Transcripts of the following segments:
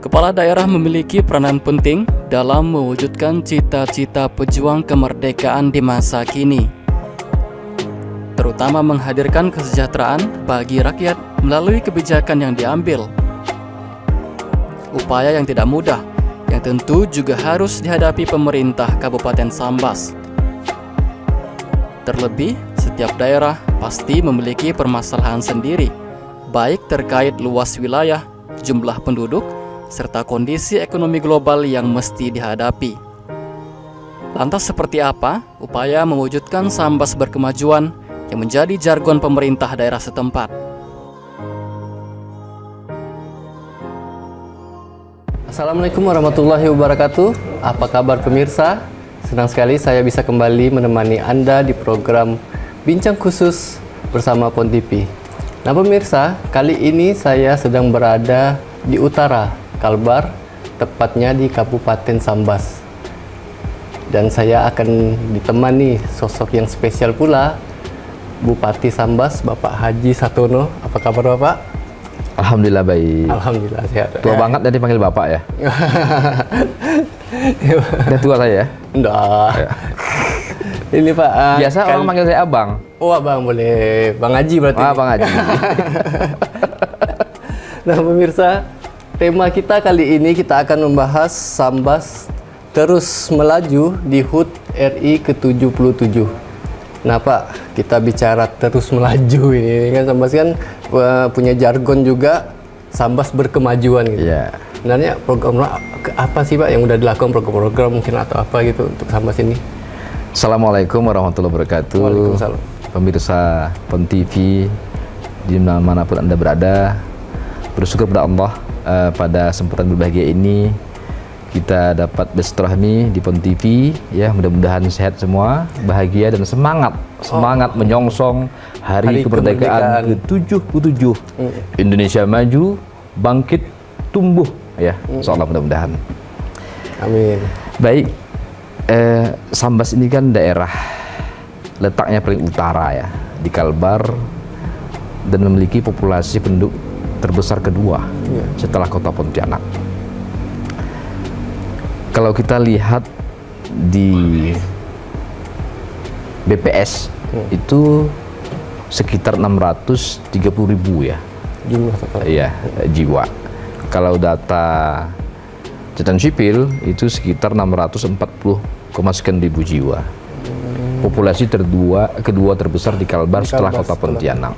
Kepala daerah memiliki peranan penting dalam mewujudkan cita-cita pejuang kemerdekaan di masa kini, terutama menghadirkan kesejahteraan bagi rakyat melalui kebijakan yang diambil. Upaya yang tidak mudah, yang tentu juga harus dihadapi pemerintah Kabupaten Sambas. Terlebih, setiap daerah pasti memiliki permasalahan sendiri, baik terkait luas wilayah, jumlah penduduk, serta kondisi ekonomi global yang mesti dihadapi. Lantas seperti apa upaya mewujudkan Sambas berkemajuan yang menjadi jargon pemerintah daerah setempat? Assalamualaikum warahmatullahi wabarakatuh. Apa kabar pemirsa? Senang sekali saya bisa kembali menemani Anda di program Bincang Khusus bersama PON TV. Nah pemirsa, kali ini saya sedang berada di utara Kalbar, tepatnya di Kabupaten Sambas. Dan saya akan ditemani sosok yang spesial pula, Bupati Sambas, Bapak Haji Satono. Apa kabar Bapak? Alhamdulillah baik. Alhamdulillah sehat. Tua banget dan dipanggil Bapak ya? Udah tua saya ya? Enggak. Ya. Ini Pak. Biasa orang manggil saya Abang. Oh Abang boleh. Bang Haji berarti. Bang Haji. Nah pemirsa, tema kita kali ini kita akan membahas Sambas terus melaju di HUT RI ke-77. Nah Pak, kita bicara terus melaju ini kan Sambas kan punya jargon juga, Sambas berkemajuan gitu. Iya. Sebenarnya program apa sih Pak yang udah dilakukan, program-program mungkin atau apa gitu untuk Sambas ini? Assalamualaikum warahmatullahi wabarakatuh. Waalaikumsalam. Pemirsa PON TV di manapun Anda berada, bersyukur pada Allah pada kesempatan berbahagia ini kita dapat bersilaturahmi di PON TV ya, mudah-mudahan sehat semua, bahagia dan semangat menyongsong hari kemerdekaan ke-77. Indonesia maju, bangkit, tumbuh ya, insyaallah mudah-mudahan. Amin. Baik, Sambas ini kan daerah letaknya paling utara ya, di Kalbar, dan memiliki populasi penduduk terbesar kedua setelah kota Pontianak. Kalau kita lihat di BPS itu sekitar 630.000 ya Jumlah total. Iya, jiwa. Kalau data catatan sipil itu sekitar 640, sekian ribu jiwa. Populasi kedua terbesar di Kalbar setelah kota Pontianak.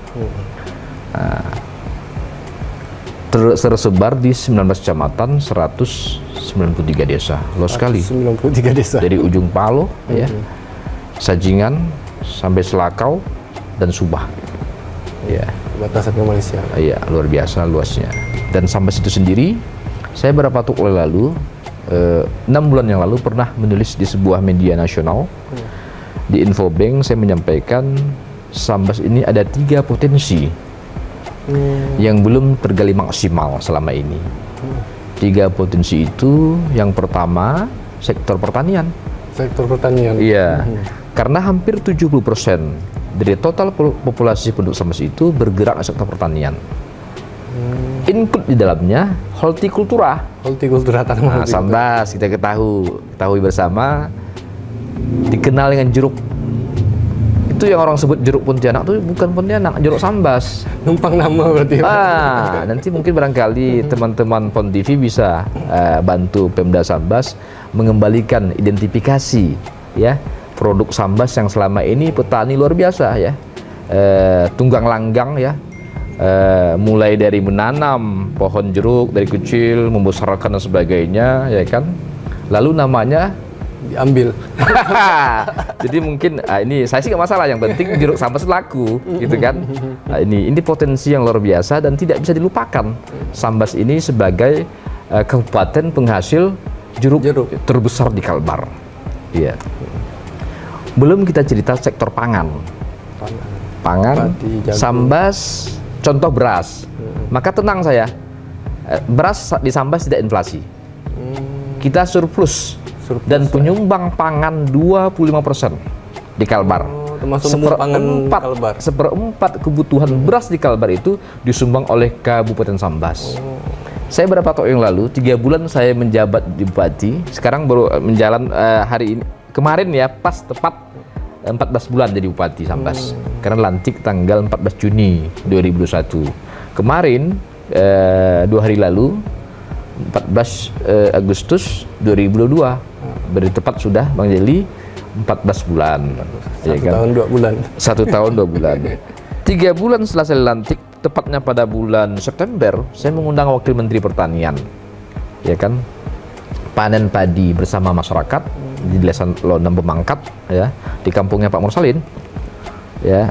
Tersebar di 19 kecamatan, 193 desa. Luas sekali. 93 desa. Dari ujung Palo, ya, Sajingan sampai Selakau dan Subah. Ya. Batasan ke Malaysia. Iya, luar biasa luasnya. Dan Sambas itu sendiri, saya beberapa waktu lalu, 6 bulan yang lalu pernah menulis di sebuah media nasional. Di Infobank saya menyampaikan Sambas ini ada 3 potensi yang belum tergali maksimal selama ini. 3 potensi itu, yang pertama sektor pertanian. Sektor pertanian. Iya, karena hampir 70% dari total populasi penduduk Sambas itu bergerak di sektor pertanian. Include di dalamnya hortikultura. Hortikultura tanaman. Nah, Sambas kita ketahui bersama dikenal dengan jeruk. Itu yang orang sebut jeruk Pontianak itu bukan Pontianak, jeruk Sambas. Numpang nama berarti. Nanti mungkin barangkali teman-teman PON TV bisa bantu Pemda Sambas mengembalikan identifikasi ya produk Sambas yang selama ini petani luar biasa ya, tunggang langgang ya, mulai dari menanam pohon jeruk dari kecil, membesarkan dan sebagainya ya kan, lalu namanya diambil. Jadi mungkin ini saya sih nggak masalah, yang penting jeruk Sambas laku gitu kan. Ini potensi yang luar biasa dan tidak bisa dilupakan. Sambas ini sebagai kabupaten penghasil jeruk terbesar di Kalbar. Iya. Belum kita cerita sektor pangan. Sambas contoh beras. Maka tenang saya, beras di Sambas tidak inflasi. Kita surplus dan penyumbang pangan 25% di Kalbar. Seperempat kebutuhan beras di Kalbar itu disumbang oleh Kabupaten Sambas. Saya berapa tahun yang lalu, 3 bulan saya menjabat di Bupati. Sekarang baru menjalan hari ini, kemarin ya, pas tepat 14 bulan jadi Bupati Sambas. Karena lantik tanggal 14 Juni 2021. Kemarin 2 hari lalu 14 Agustus 2022. Beri tepat sudah Bang Jeli 14 bulan. 1 tahun 2 bulan. 1 tahun 2 bulan. 3 bulan setelah saya lantik, tepatnya pada bulan September, saya mengundang Wakil Menteri Pertanian, ya kan, panen padi bersama masyarakat di Desa Londam Pemangkat, ya, di kampungnya Pak Mursalin, ya,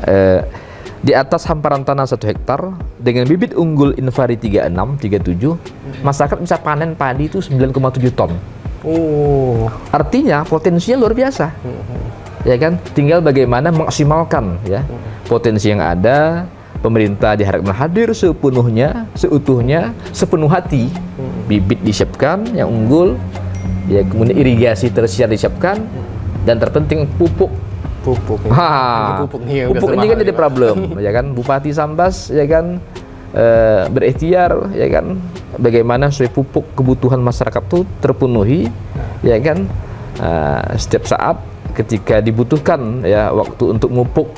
di atas hamparan tanah 1 hektar dengan bibit unggul Invari 36, 37, masyarakat bisa panen padi itu 9,7 ton. Artinya potensinya luar biasa, ya kan. Tinggal bagaimana maksimalkan ya potensi yang ada. Pemerintah diharapkan hadir sepenuhnya, seutuhnya, sepenuh hati. Bibit disiapkan yang unggul, ya, kemudian irigasi tersiar disiapkan, dan terpenting pupuk. Pupuk Ini kan jadi problem, ya kan. Bupati Sambas, ya kan, berikhtiar, ya kan, bagaimana supaya pupuk kebutuhan masyarakat itu terpenuhi, ya kan. Setiap saat ketika dibutuhkan ya waktu untuk mupuk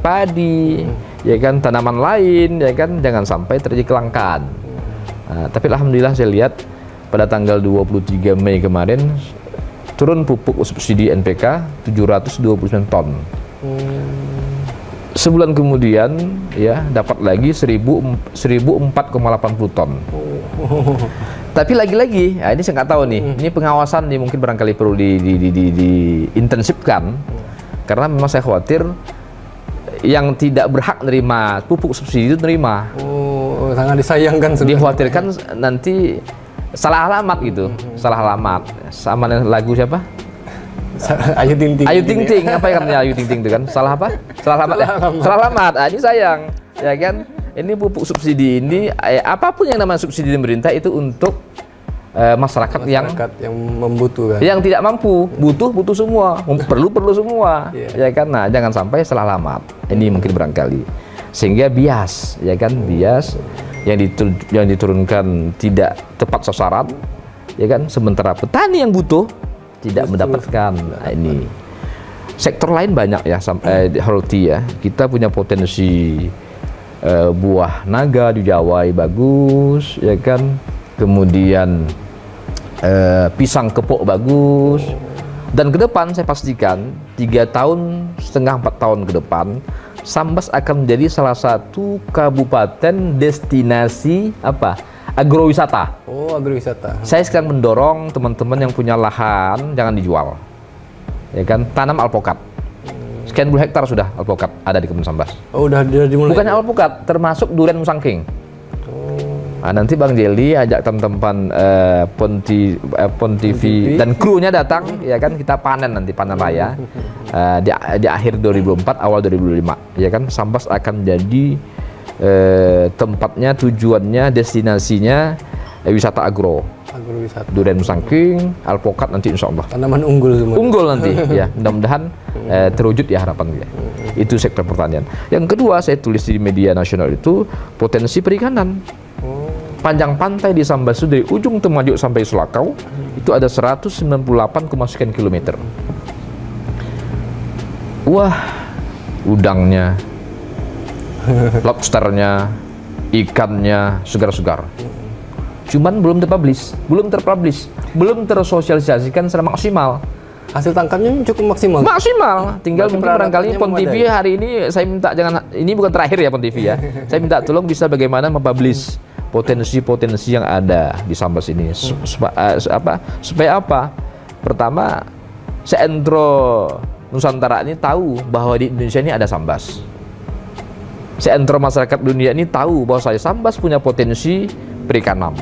padi, ya kan, tanaman lain, ya kan, jangan sampai terjadi kelangkaan. Tapi alhamdulillah saya lihat pada tanggal 23 Mei kemarin turun pupuk subsidi NPK 729 ton. Sebulan kemudian ya dapat lagi 1004,80 ton. Tapi lagi-lagi, ini saya nggak tahu nih, ini pengawasan nih mungkin barangkali perlu diintensifkan, karena memang saya khawatir yang tidak berhak nerima pupuk subsidi itu nerima. Sangat disayangkan sebenarnya. Dikhawatirkan nanti salah alamat gitu, salah alamat. Sama dengan lagu siapa? Ayu Ting Ting. Ayu Ting Ting, apa yang namanya Ayu Ting Ting itu kan? Salah apa? Salah alamat ya? Salah alamat. Ini sayang, ya kan? Ini pupuk subsidi ini, apapun yang namanya subsidi pemerintah itu untuk masyarakat yang membutuhkan, yang tidak mampu, butuh semua, perlu semua, ya kan. Nah, jangan sampai salah alamat. Ini mungkin barangkali sehingga bias, ya kan, bias yang diturunkan tidak tepat sasaran, ya kan. Sementara petani yang butuh tidak mendapatkan. Nah, ini sektor lain banyak ya, sampai horti ya. Kita punya potensi buah naga di Jawa bagus, ya kan. Kemudian pisang kepok bagus, dan ke depan saya pastikan 3,5 tahun 4 tahun ke depan Sambas akan menjadi salah satu kabupaten destinasi apa? Agrowisata. Agrowisata. Saya sekarang mendorong teman-teman yang punya lahan jangan dijual, ya kan, tanam alpokat. Sekian puluh hektar sudah alpokat ada di Kebun Sambas. Udah dimulai. Bukannya alpokat, termasuk durian musangking. Nah, nanti Bang Jeli ajak teman-teman Pon TV dan krunya datang, ya kan, kita panen nanti, panen raya di akhir 2004 awal 2005, ya kan. Sambas akan jadi tempatnya, tujuannya, destinasinya wisata agrowisata. Durian musangking, alpokat nanti insya Allah. Tanaman unggul semua. Unggul nanti, ya, mudah-mudahan terwujud ya harapan dia. Itu sektor pertanian. Yang kedua saya tulis di media nasional itu potensi perikanan. Panjang pantai di Sambas itu dari ujung Temajuk sampai Selakau itu ada 198, sekian kilometer. Wah, udangnya, lobsternya, ikannya segar-segar. Cuman belum terpublish, belum tersosialisasikan secara maksimal. Hasil tangkapnya cukup maksimal. Tinggal mungkin barangkali Pon TV hari ini saya minta, jangan, ini bukan terakhir ya Pon TV ya. Saya minta tolong bisa bagaimana mempublish potensi-potensi yang ada di Sambas ini. Supaya apa? Pertama, seentro Nusantara ini tahu bahwa di Indonesia ini ada Sambas. Seentro masyarakat dunia ini tahu bahwa Sambas punya potensi perikanan.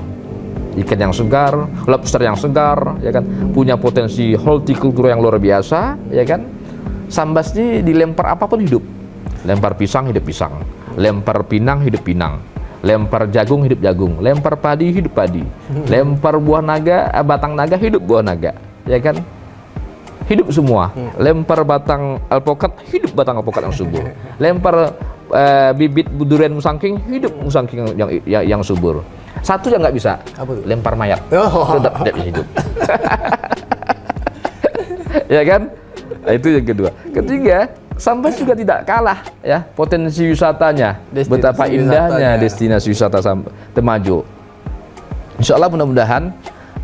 Ikan yang segar, lobster yang segar, ya kan, punya potensi hortikultur yang luar biasa, ya kan. Sambas ini dilempar apapun hidup. Lempar pisang hidup pisang, lempar pinang hidup pinang, lempar jagung hidup jagung, lempar padi hidup padi, lempar buah naga, batang naga hidup buah naga, ya kan. Hidup semua. Lempar batang alpokat hidup batang alpokat yang subur. Lempar bibit durian musangking hidup musangking yang subur. Satu yang nggak bisa, Apa tuh? lempar mayat. Oh. Tetap tidak bisa hidup. Ya kan? Nah, itu yang kedua. Ketiga, Sambas juga tidak kalah ya potensi wisatanya. Betapa indahnya destinasi wisata Temajo. Insya Allah mudah-mudahan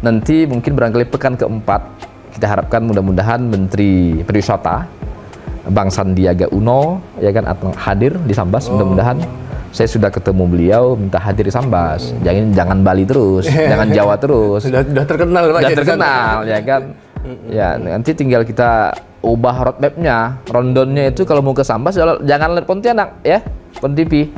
nanti mungkin barangkali pekan keempat kita harapkan mudah-mudahan Menteri Pariwisata Bang Sandiaga Uno ya kan akan hadir di Sambas. Mudah-mudahan saya sudah ketemu beliau minta hadir di Sambas. Jangan Bali terus, jangan Jawa terus. Sudah terkenal Pak. Sudah terkenal ya kan. Ya nanti tinggal kita ubah roadmapnya, rondonnya itu kalau mau ke Sambas jangan lihat Pontianak ya, Pontipi.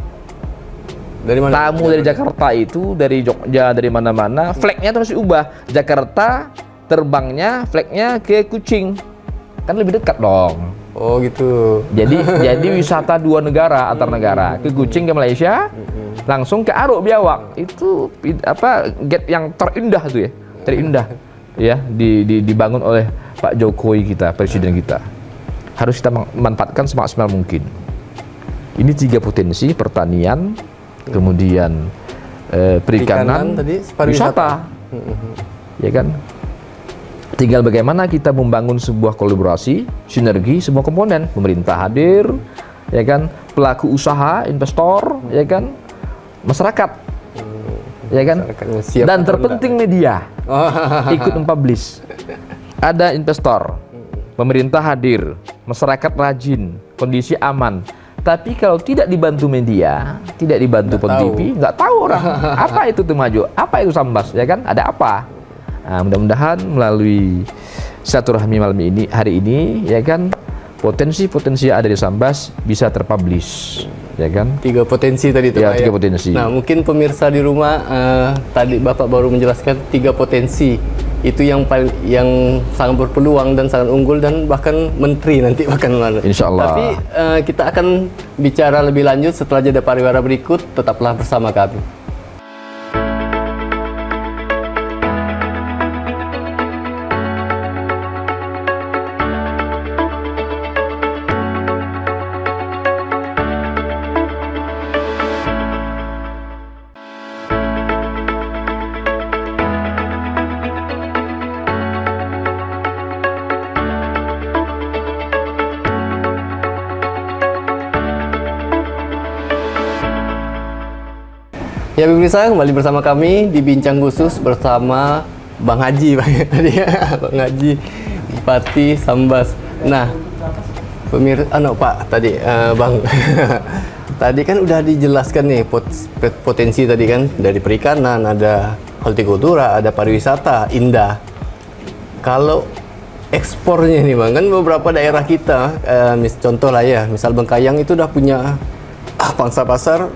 Dari mana? Tamu dari Jakarta itu, dari Jogja, dari mana-mana, flagnya itu harus diubah. Jakarta terbangnya, flagnya ke Kucing, kan lebih dekat dong. Oh gitu. Jadi wisata dua negara antar negara, ke Kucing ke Malaysia, langsung ke Aruk Biawak. Itu apa gate yang terindah tuh ya, terindah ya dibangun oleh Pak Jokowi kita, presiden kita. Harus kita manfaatkan semaksimal mungkin. Ini 3 potensi: pertanian, kemudian perikanan, tadi, wisata, ya kan. Tinggal bagaimana kita membangun sebuah kolaborasi, sinergi semua komponen. Pemerintah hadir, ya kan, pelaku usaha, investor, ya kan, masyarakat, ya kan, dan terpenting media ikut mempublish. Ada investor, pemerintah hadir, masyarakat rajin, kondisi aman. Tapi kalau tidak dibantu media, tidak dibantu TV, nggak tahu orang apa itu Temajo, apa itu Sambas, ya kan? Ada apa? Nah, mudah-mudahan melalui silaturahmi malam ini, hari ini, ya kan, potensi-potensi yang ada di Sambas bisa terpublish, ya kan? 3 potensi tadi itu Ya, Pak, 3 potensi. Nah, mungkin pemirsa di rumah tadi Bapak baru menjelaskan 3 potensi. Itu yang sangat berpeluang dan sangat unggul dan bahkan menteri nanti bahkan mana. Insya Allah. Tapi kita akan bicara lebih lanjut setelah jeda pariwara berikut. Tetaplah bersama kami. Ya pemirsa, kembali bersama kami di Bincang Khusus bersama Bang Haji tadi ya, Bang Haji Bupati Sambas. Nah, Pak tadi Bang tadi kan udah dijelaskan nih potensi tadi kan dari perikanan, ada hortikultura, ada pariwisata indah. Kalau ekspornya nih Bang, kan beberapa daerah kita contoh lah ya, misal Bengkayang itu udah punya pangsa pasar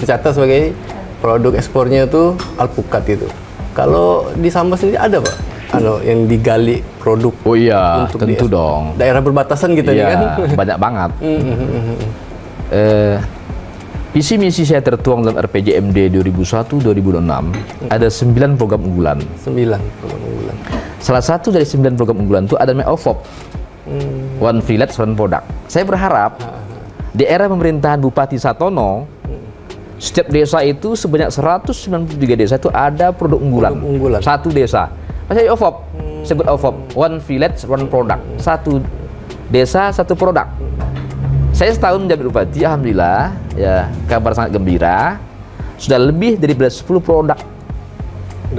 tercatat sebagai produk ekspornya itu alpukat itu. Kalau di Sambas sendiri ada Pak? Yang digali produk. Oh iya, tentu dong. Daerah berbatasan gitu iya, kan? Banyak banget. Visi misi saya tertuang dalam RPJMD 2001-2006 ada 9 program unggulan. 9 program unggulan. Salah satu dari 9 program unggulan itu ada OVOP, One Village One Product. Saya berharap di era pemerintahan Bupati Satono, setiap desa itu sebanyak 193 desa itu ada produk unggulan. Satu desa. Masih OVOP, sebut OVOP, One Village One Product. Satu desa, satu produk. Saya setahun menjadi bupati, alhamdulillah, ya kabar sangat gembira. Sudah lebih dari 10 produk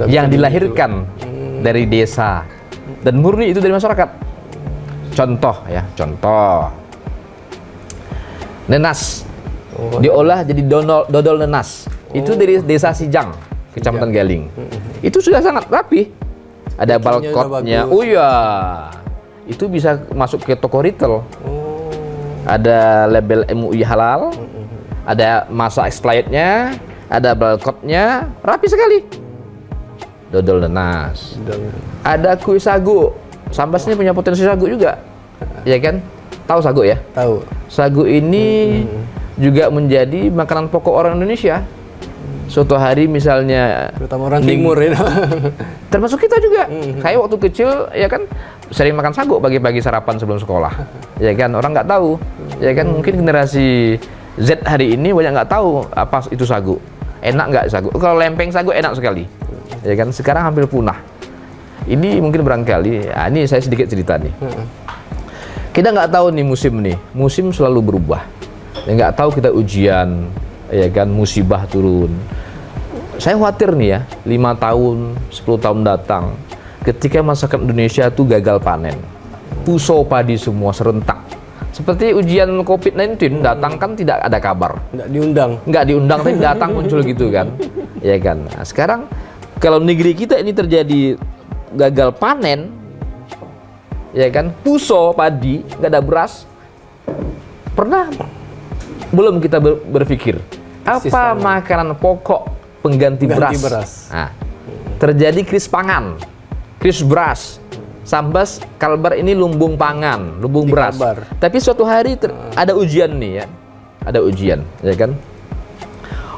yang dilahirkan dari desa dan murni itu dari masyarakat. Contoh ya, nenas diolah jadi dodol nenas. Itu dari desa Sijang, Kecamatan Galing. Itu sudah sangat rapi. Ada balkotnya. Oh iya. Itu bisa masuk ke toko retail. Ada label MUI halal. Ada masa expirednya, ada balkotnya, rapi sekali. Dodol nenas. Ada kue sagu. Sambas ini punya potensi sagu juga. Ya kan? Tahu sagu ya? Tahu. Sagu ini juga menjadi makanan pokok orang Indonesia. Suatu hari misalnya, terutama orang timur ya. Termasuk kita juga. Kayak waktu kecil ya kan sering makan sagu pagi-pagi sarapan sebelum sekolah. Ya kan, orang nggak tahu. Ya kan, mungkin generasi Z hari ini banyak nggak tahu apa itu sagu. Enak nggak sagu? Kalau lempeng sagu enak sekali, ya kan? Sekarang hampir punah. Ini mungkin barangkali, ini saya sedikit cerita nih. Kita nggak tahu nih musim selalu berubah. Ya, nggak tahu kita ujian, ya kan, musibah turun. Saya khawatir nih ya, 5 tahun, 10 tahun datang, ketika masyarakat Indonesia tuh gagal panen, puso padi semua serentak. Seperti ujian COVID-19 datang kan tidak ada kabar. Nggak diundang tapi datang muncul gitu kan. Ya kan. Nah, sekarang kalau negeri kita ini terjadi gagal panen, ya kan, puso padi, nggak ada beras. Pernah belum kita berpikir apa makanan pokok pengganti beras? Nah, terjadi krisis pangan, krisis beras. Sambas Kalbar ini lumbung pangan, lumbung beras. Tapi suatu hari ada ujian nih ya. Ada ujian, ya kan?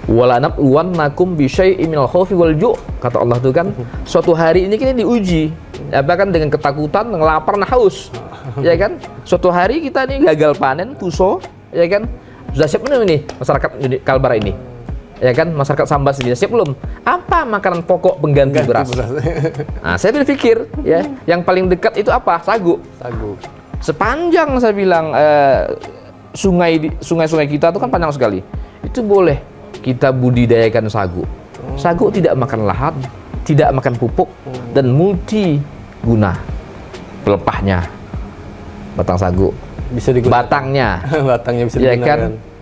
Walanabluwannakum bisyai'im minal khaufi wal ju', kata Allah tuh kan. Suatu hari ini kita diuji. Apa kan, dengan ketakutan, dengan lapar, nah haus. Ya kan? Suatu hari kita nih gagal panen, puso, ya kan? Sudah siap belum nih masyarakat Kalbar ini? Ya kan, masyarakat Sambas ini siap belum? Apa makanan pokok pengganti beras? Nah, saya berpikir ya, yang paling dekat itu apa? Sagu. Sepanjang saya bilang sungai-sungai kita itu kan panjang sekali. Itu boleh kita budidayakan sagu. Sagu tidak makan lahat, tidak makan pupuk, dan multi guna. Pelepahnya, batang sagu, bisa digunakan. batangnya bisa ya digunakan. kan,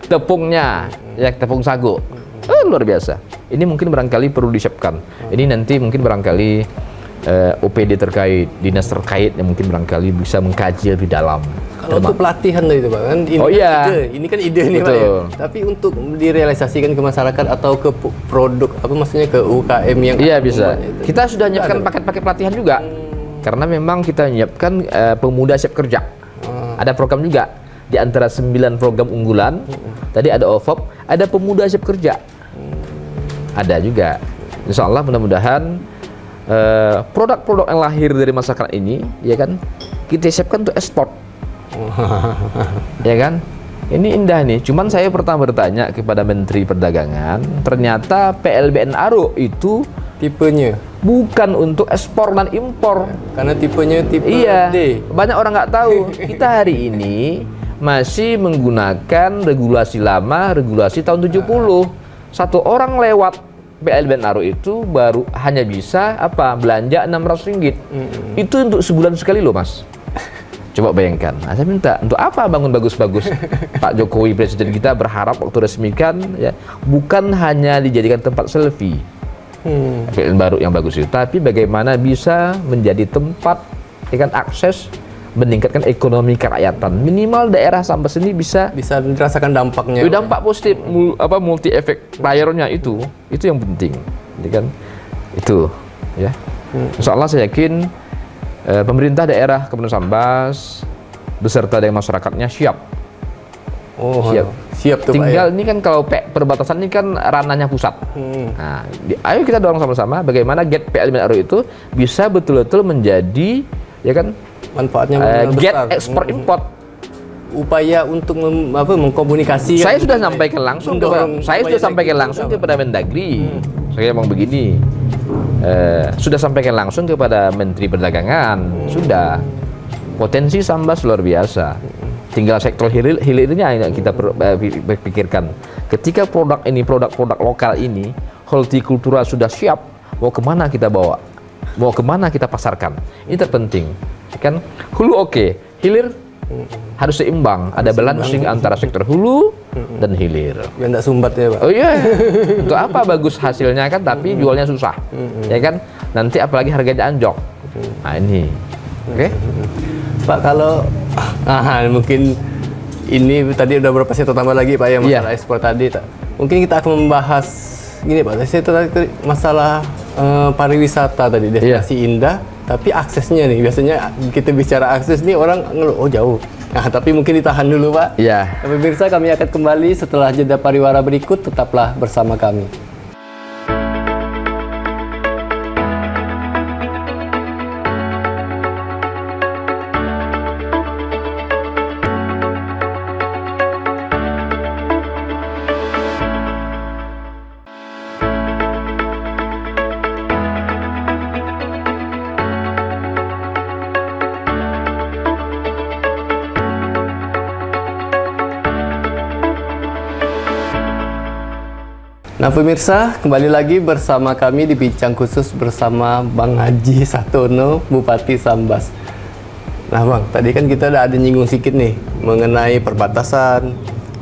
tepungnya, ya tepung sagu. Luar biasa. Ini mungkin barangkali perlu disiapkan. Ini nanti mungkin barangkali OPD terkait, dinas terkait yang mungkin barangkali bisa mengkaji lebih dalam. Kalau untuk pelatihan itu Pak, kan ini ini kan ide nih Pak ya. Tapi untuk direalisasikan ke masyarakat atau ke produk, apa maksudnya ke UKM yang bisa. Kita sudah menyiapkan paket-paket pelatihan juga. Karena memang kita menyiapkan pemuda siap kerja. Ada program juga. Di antara 9 program unggulan, tadi ada OFOP, ada pemuda siap kerja. Ada juga. Insya Allah mudah-mudahan produk-produk yang lahir dari masyarakat ini, ya kan, kita siapkan untuk ekspor. Ya kan? Ini indah nih. Cuman saya pertama bertanya kepada Menteri Perdagangan, ternyata PLBN Aro itu tipenya bukan untuk ekspor dan impor. Karena tipenya tipe D. Banyak orang nggak tahu. Kita hari ini masih menggunakan regulasi lama, regulasi tahun 70. Satu orang lewat PLBN Aro itu baru hanya bisa belanja Rp600. Itu untuk sebulan sekali loh Mas. Coba bayangkan. Nah, saya minta untuk apa bangun bagus-bagus. Pak Jokowi presiden kita berharap waktu resmikan ya, bukan hanya dijadikan tempat selfie PLBN baru yang bagus itu, tapi bagaimana bisa menjadi tempat ya kan, akses, meningkatkan ekonomi kerakyatan. Minimal daerah Sambas ini bisa dirasakan dampaknya. Dampak positif, multi efek playernya itu yang penting, ya kan? Itu, ya. Insya Allah saya yakin pemerintah daerah Kabupaten Sambas beserta dengan masyarakatnya siap. Siap tuh. Tinggal Pak, ya? Ini kan kalau perbatasan ini kan ranahnya pusat. Nah, ayo kita dorong sama-sama bagaimana GET PLBN Aro itu bisa betul-betul menjadi, ya kan, manfaatnya GET besar. ekspor import. Upaya untuk mengkomunikasi. Saya sudah sampaikan langsung kepada Mendagri. Saya ngomong begini. Sudah sampaikan langsung kepada Menteri Perdagangan. Sudah. Potensi Sambas luar biasa. Tinggal sektor hilirnya yang kita pikirkan. Ketika produk-produk lokal ini, hortikultura sudah siap, mau kemana kita bawa? Mau kemana kita pasarkan? Ini terpenting. Kan hulu oke, hilir harus seimbang. Ada balancing antara sektor hulu dan hilir. Biar nggak sumbat ya Pak. Oh iya. Untuk apa bagus hasilnya kan, tapi jualnya susah. Ya kan? Nanti apalagi harganya anjok. Nah ini. Oke. Pak, kalau mungkin ini tadi udah berapa sih tambah lagi Pak ya masalah ekspor tadi. Mungkin kita akan membahas gini Pak. Saya tadi masalah pariwisata tadi, destinasi indah, tapi aksesnya nih, biasanya kita bicara akses nih orang ngeluh, oh jauh. Nah, tapi mungkin ditahan dulu Pak. Iya. Pemirsa, kami akan kembali setelah jeda pariwara berikut, tetaplah bersama kami. Nah pemirsa, kembali lagi bersama kami di Bincang Khusus bersama Bang Haji Satono, Bupati Sambas. Nah Bang, tadi kan kita udah ada nyinggung sedikit nih mengenai perbatasan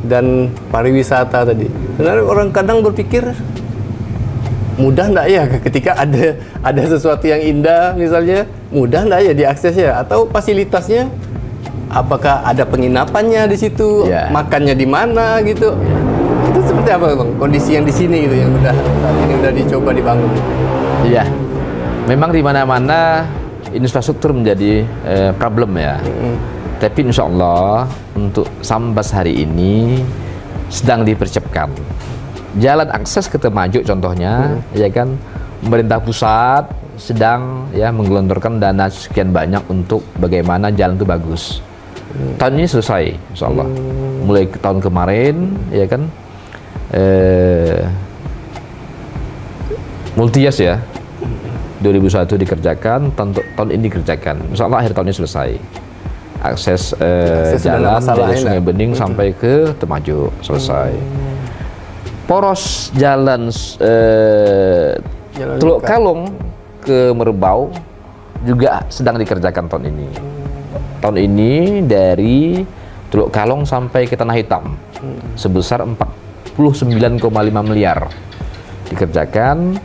dan pariwisata tadi. Sebenarnya orang kadang berpikir, mudah nggak ya ketika ada sesuatu yang indah misalnya, mudah nggak ya diaksesnya, atau fasilitasnya, apakah ada penginapannya di situ, makannya di mana gitu. Itu seperti apa Bang kondisi yang di sini gitu yang udah dicoba dibangun? Iya, memang di mana-mana infrastruktur menjadi problem ya. Tapi insya Allah untuk Sambas hari ini sedang dipersiapkan. Jalan akses ke Temajuk contohnya, ya kan, pemerintah pusat sedang ya menggelontorkan dana sekian banyak untuk bagaimana jalan itu bagus. Tahun ini selesai, insya Allah. Mulai tahun kemarin, ya kan, Multias ya, 2001 dikerjakan, tahun ini dikerjakan. Insya Allah akhir tahun ini selesai. Akses jalan dari Sungai Bening sampai ke Temajuk selesai. Poros jalan Teluk Kalong ke Merbau juga sedang dikerjakan tahun ini. Tahun ini dari Teluk Kalong sampai ke Tanah Hitam sebesar 49,5 miliar dikerjakan.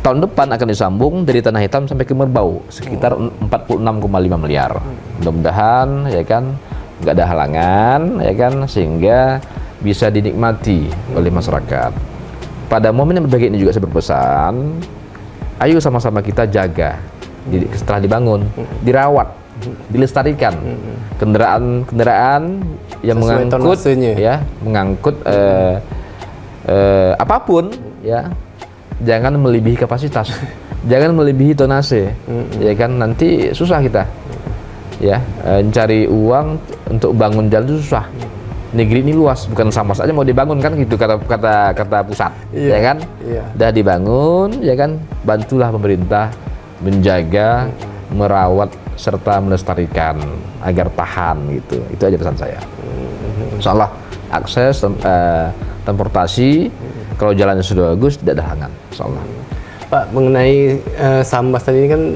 Tahun depan akan disambung dari Tanah Hitam sampai ke Merbau sekitar 46,5 miliar. Mudah-mudahan ya kan nggak ada halangan ya kan, sehingga bisa dinikmati oleh masyarakat. Pada momen yang berbahagia ini juga saya berpesan, ayo sama-sama kita jaga. Setelah dibangun, dirawat, dilestarikan. Kendaraan yang mengangkut apapun ya, jangan melebihi kapasitas, jangan melebihi tonase, ya kan, nanti susah kita ya, cari uang untuk bangun jalan itu susah. Negeri ini luas, bukan Sambas aja mau dibangun kan gitu, kata pusat, ya kan, udah dibangun, ya kan, bantulah pemerintah menjaga, merawat serta melestarikan agar tahan gitu. Itu aja pesan saya. Insyaallah akses transportasi, kalau jalannya sudah bagus tidak ada halangan, insyaallah. Pak, mengenai Sambas tadi kan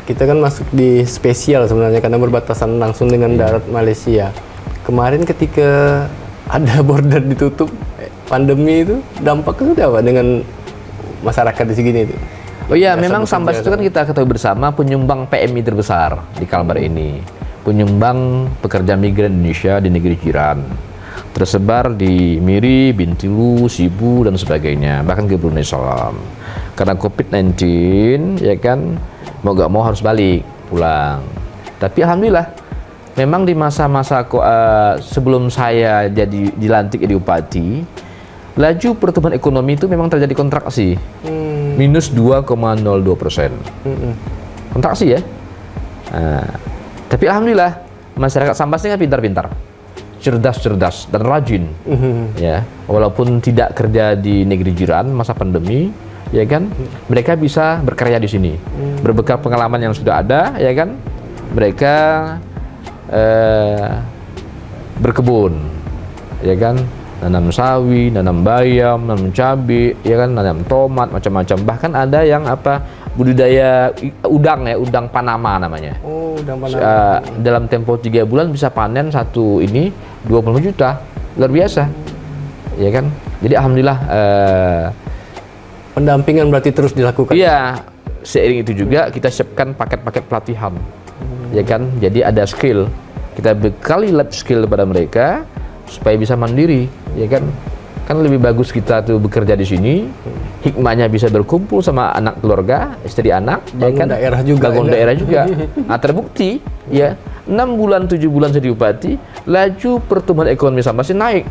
kita kan masuk di spesial sebenarnya karena berbatasan langsung dengan darat Malaysia. Kemarin ketika ada border ditutup, pandemi itu dampaknya sudah apa dengan masyarakat di sini itu? Oh iya, memang Sambas itu kan kita ketahui bersama penyumbang PMI terbesar di Kalbar ini. Penyumbang pekerja migran Indonesia di negeri jiran. Tersebar di Miri, Bintulu, Sibu, dan sebagainya. Bahkan ke Brunei Salam. Karena COVID-19, ya kan, mau gak mau harus balik, pulang. Tapi Alhamdulillah, memang di masa-masa sebelum saya jadi dilantik jadi bupati, laju pertumbuhan ekonomi itu memang terjadi kontraksi, minus 2,02%. Kontraksi ya. Tapi alhamdulillah masyarakat Sambas ini kan pintar-pintar, cerdas-cerdas dan rajin, ya. Walaupun tidak kerja di negeri jiran masa pandemi, ya kan, mereka bisa berkarya di sini, berbekal pengalaman yang sudah ada, ya kan, mereka berkebun, ya kan, nanam sawi, nanam bayam, nanam cabai, ya kan, nanam tomat, macam-macam. Bahkan ada yang budidaya udang ya, udang Panama namanya. Oh, udang Panama. Dalam tempo 3 bulan bisa panen satu ini 25 juta, luar biasa, ya kan. Jadi alhamdulillah pendampingan berarti terus dilakukan. Iya, seiring itu juga kita siapkan paket-paket pelatihan. Ya kan, jadi ada skill, kita bekali life skill kepada mereka supaya bisa mandiri, ya kan. Kan lebih bagus kita tuh bekerja di sini, hikmahnya bisa berkumpul sama anak keluarga, istri anak, ya kan, daerah juga, bangun daerah juga. Nah, terbukti ya 6 bulan 7 bulan jadi bupati, laju pertumbuhan ekonomi Sambas naik.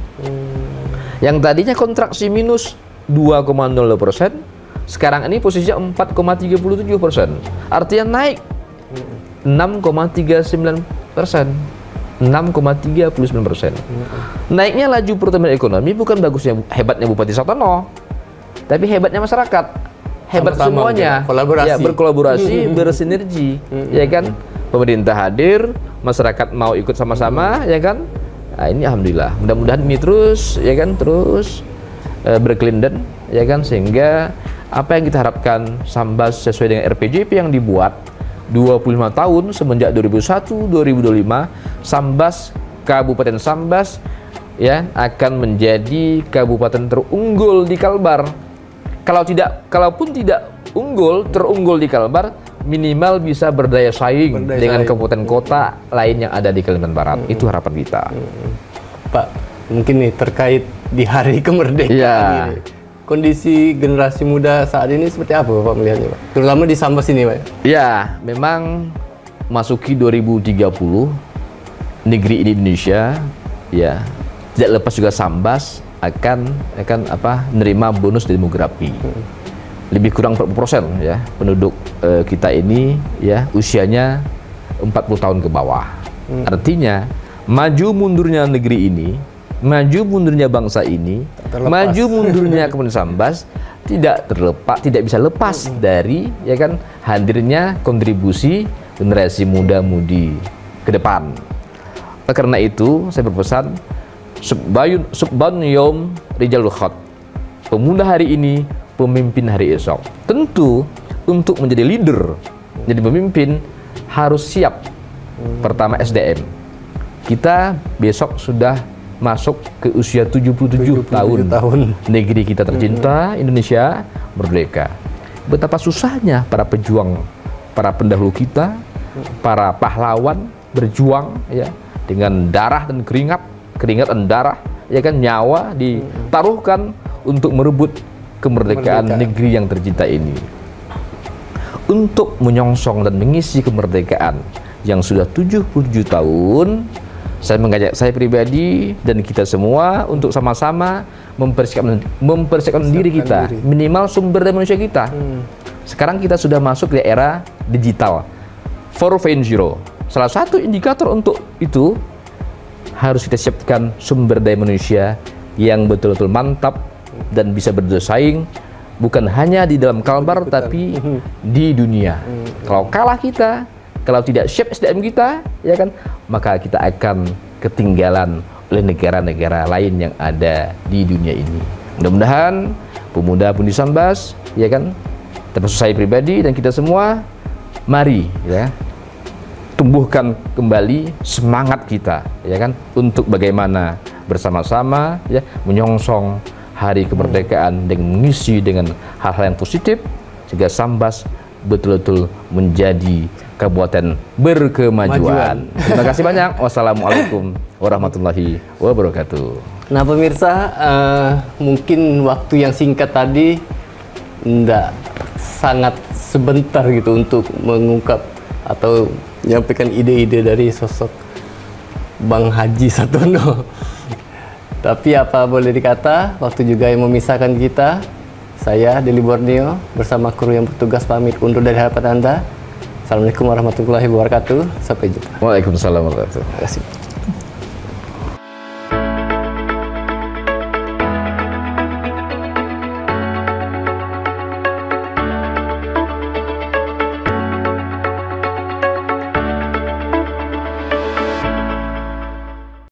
Yang tadinya kontraksi minus 2,02%, sekarang ini posisinya 4,37%, artinya naik 6,39%. 6,39%. Naiknya laju pertumbuhan ekonomi bukan bagusnya hebatnya Bupati Satono, tapi hebatnya masyarakat. Hebat sama-sama semuanya. Kolaborasi. Ya, berkolaborasi, bersinergi, ya kan? Pemerintah hadir, masyarakat mau ikut sama-sama, ya kan? Nah, ini alhamdulillah. Mudah-mudahan ini terus, ya kan, terus berkelindan, ya kan, sehingga apa yang kita harapkan Sambas sesuai dengan RPJP yang dibuat 25 tahun semenjak 2001 2025, Sambas, Kabupaten Sambas ya akan menjadi kabupaten terunggul di Kalbar. Kalaupun tidak terunggul di Kalbar, minimal bisa berdaya saing dengan kabupaten kota lain yang ada di Kalimantan Barat. Itu harapan kita. Pak, mungkin nih terkait di hari kemerdekaan ini, kondisi generasi muda saat ini seperti apa Bapak melihatnya, Pak? Terutama di Sambas ini, Pak. Ya, memang masuki 2030 negeri ini Indonesia, ya tidak lepas juga Sambas akan menerima bonus demografi. Lebih kurang 40% ya penduduk kita ini ya usianya 40 tahun ke bawah. Artinya maju mundurnya negeri ini, maju mundurnya bangsa ini, maju mundurnya Kabupaten Sambas tidak bisa lepas dari ya kan hadirnya kontribusi generasi muda-mudi ke depan. Karena itu saya berpesan subban yom rijalul khat, pemuda hari ini pemimpin hari esok. Tentu untuk menjadi leader, jadi pemimpin harus siap. Pertama SDM. Kita besok sudah masuk ke usia 77 tahun. Negeri kita tercinta Indonesia merdeka. Betapa susahnya para pejuang, para pendahulu kita, para pahlawan berjuang ya dengan darah dan keringat dan darah ya kan, nyawa ditaruhkan untuk merebut kemerdekaan negeri yang tercinta ini. Untuk menyongsong dan mengisi kemerdekaan yang sudah 77 tahun, saya mengajak saya pribadi dan kita semua untuk sama-sama mempersiapkan diri kita, minimal sumber daya manusia kita. Sekarang kita sudah masuk di era digital 4.0. Salah satu indikator untuk itu harus kita siapkan sumber daya manusia yang betul-betul mantap dan bisa bersaing bukan hanya di dalam Kalbar tapi di dunia. Kalau kalah kita, kalau tidak siap SDM kita, ya kan, maka kita akan ketinggalan oleh negara-negara lain yang ada di dunia ini. Mudah-mudahan pemuda-pemudi Sambas, ya kan, termasuk saya pribadi dan kita semua, mari ya tumbuhkan kembali semangat kita, ya kan, untuk bagaimana bersama-sama ya menyongsong hari kemerdekaan dengan mengisi dengan hal-hal yang positif sehingga Sambas betul-betul menjadi kabupaten berkemajuan. Terima kasih banyak. Wassalamualaikum warahmatullahi wabarakatuh. Nah pemirsa, mungkin waktu yang singkat tadi tidak sangat sebentar gitu untuk mengungkap atau menyampaikan ide-ide dari sosok Bang Haji Satono. Tapi apa boleh dikata, waktu juga yang memisahkan kita. Saya, Deli Borneo, bersama kru yang bertugas pamit undur dari hadapan Anda. Assalamualaikum warahmatullahi wabarakatuh. Sampai jumpa. Waalaikumsalam warahmatullahi wabarakatuh. Terima kasih.